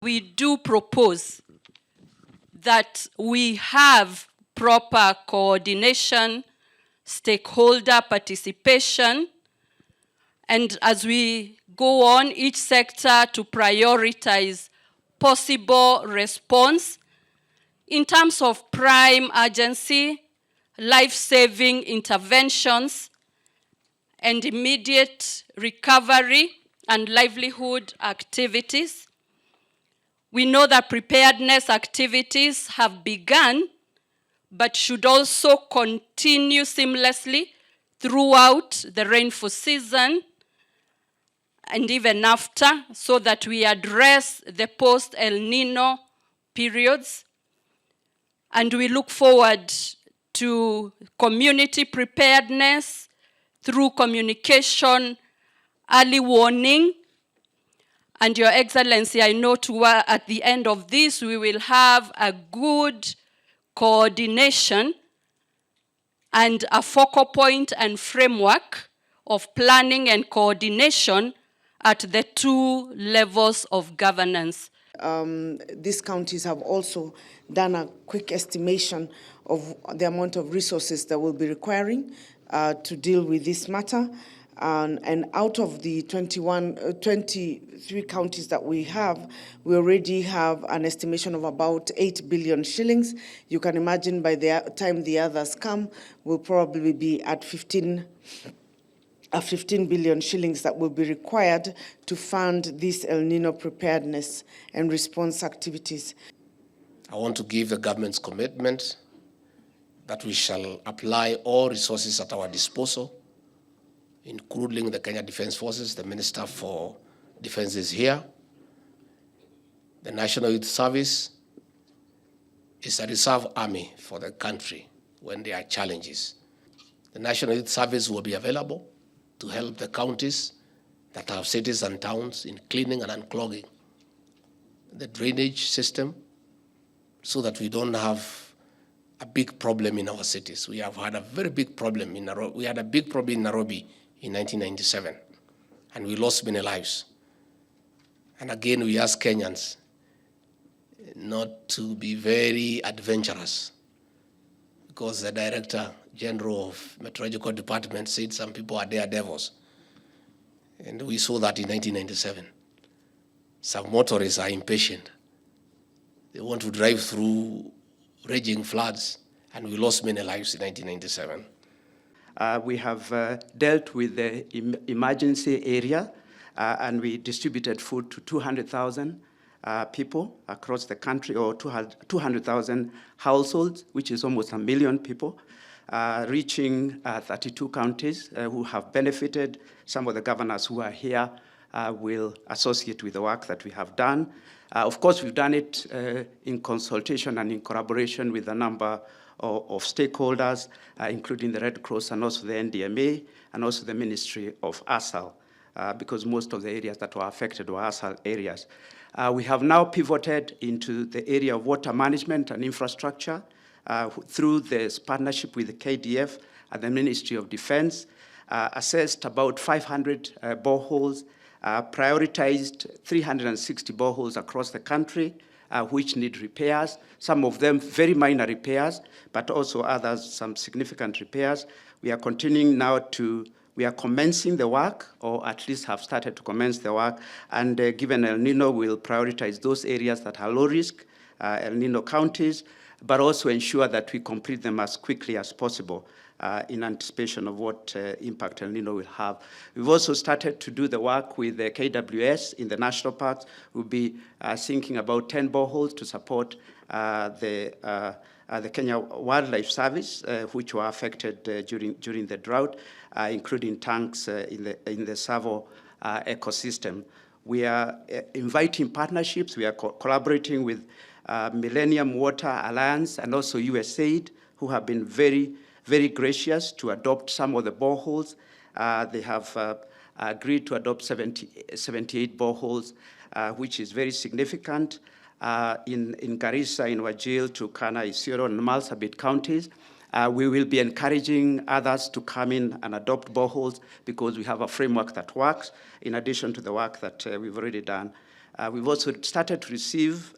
We do propose that we have proper coordination, stakeholder participation, and as we go on, each sector to prioritize possible response in terms of prime urgency, life-saving interventions, and immediate recovery and livelihood activities. We know that preparedness activities have begun, but should also continue seamlessly throughout the rainfall season and even after, so that we address the post-El Nino periods. And we look forward to community preparedness through communication, early warning. And Your Excellency, I know at the end of this, we will have a good coordination and a focal point and framework of planning and coordination at the two levels of governance. These counties have also done a quick estimation of the amount of resources that will be requiring to deal with this matter. And out of the 23 counties that we already have an estimation of about 8 billion shillings. You can imagine by the time the others come, we'll probably be at 15 billion shillings that will be required to fund these El Nino preparedness and response activities. I want to give the government's commitment that we shall apply all resources at our disposal, including the Kenya Defence Forces. The Minister for Defence is here. The National Youth Service is a reserve army for the country when there are challenges. The National Youth Service will be available to help the counties that have cities and towns in cleaning and unclogging the drainage system so that we don't have a big problem in our cities. We have had a very big problem in Nairobi. We had a big problem in Nairobi in 1997, and we lost many lives. And again, we ask Kenyans not to be very adventurous, because the Director General of Meteorological Department said some people are daredevils. And we saw that in 1997. Some motorists are impatient. They want to drive through raging floods, and we lost many lives in 1997. We have dealt with the emergency area, and we distributed food to 200,000 people across the country, or 200,000 households, which is almost 1 million people, reaching 32 counties who have benefited. Some of the governors who are here will associate with the work that we have done. Of course, we've done it in consultation and in collaboration with a number of stakeholders, including the Red Cross and also the NDMA and also the Ministry of ASAL, because most of the areas that were affected were ASAL areas. We have now pivoted into the area of water management and infrastructure through this partnership with the KDF and the Ministry of Defense, assessed about 500 boreholes, prioritized 360 boreholes across the country, which need repairs, some of them very minor repairs, but also others some significant repairs. We are continuing now we are commencing the work, or at least have started to commence the work, and given El Nino, we'll prioritize those areas that are low risk, El Nino counties, but also ensure that we complete them as quickly as possible in anticipation of what impact El Nino will have. We've also started to do the work with the KWS in the national parks. We'll be sinking about 10 boreholes to support the Kenya Wildlife Service, which were affected during the drought, including tanks in the Savo ecosystem. We are inviting partnerships. We are collaborating with Millennium Water Alliance and also USAID, who have been very, very gracious to adopt some of the boreholes. They have agreed to adopt 78 boreholes, which is very significant. In Garissa, in Wajir, Turkana, Isiolo, and Marsabit counties. We will be encouraging others to come in and adopt boreholes because we have a framework that works, in addition to the work that we've already done We've also started to receive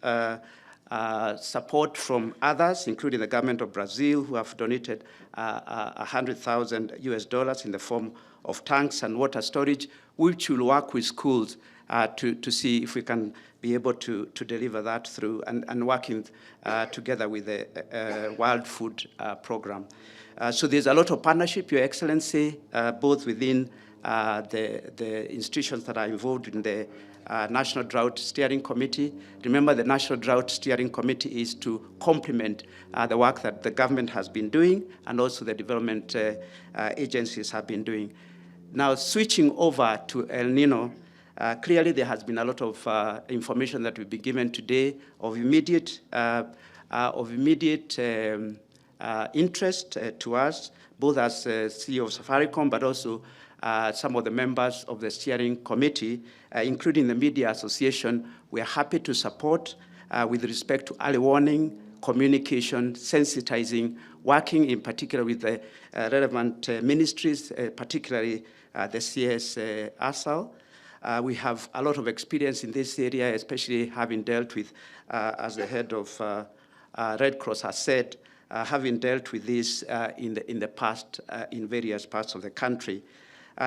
support from others, including the government of Brazil, who have donated $100,000 in the form of tanks and water storage, which will work with schools to see if we can be able to deliver that through, and working together with the World Food Program. So there's a lot of partnership, Your Excellency, both within the institutions that are involved in the National Drought Steering Committee. Remember, the National Drought Steering Committee is to complement the work that the government has been doing and also the development agencies have been doing. Now, switching over to El Nino, clearly there has been a lot of information that will be given today of immediate interest to us, both as CEO of Safaricom, but also some of the members of the steering committee, including the Media Association. We are happy to support with respect to early warning, communication, sensitizing, working in particular with the relevant ministries, particularly the CS ASAL. We have a lot of experience in this area, especially having dealt with, as the head of Red Cross has said, having dealt with this in the past in various parts of the country.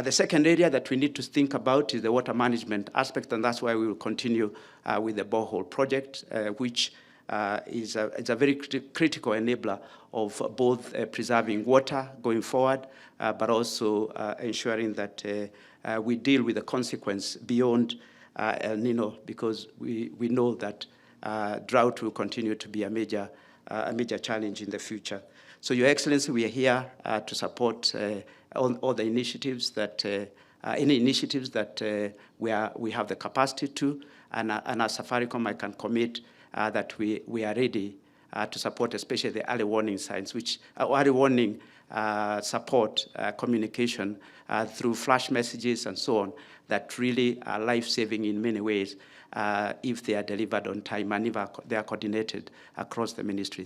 The second area that we need to think about is the water management aspect, and that's why we will continue with the borehole project, which is a very critical enabler of both preserving water going forward, but also ensuring that we deal with the consequence beyond El Nino, because we know that drought will continue to be a major challenge in the future. So, Your Excellency, we are here to support all the initiatives that, any initiatives that we have the capacity to, and as Safaricom, I can commit that we are ready to support, especially the early warning signs, which early warning support communication through flash messages and so on, that really are life-saving in many ways if they are delivered on time and if they are coordinated across the ministry.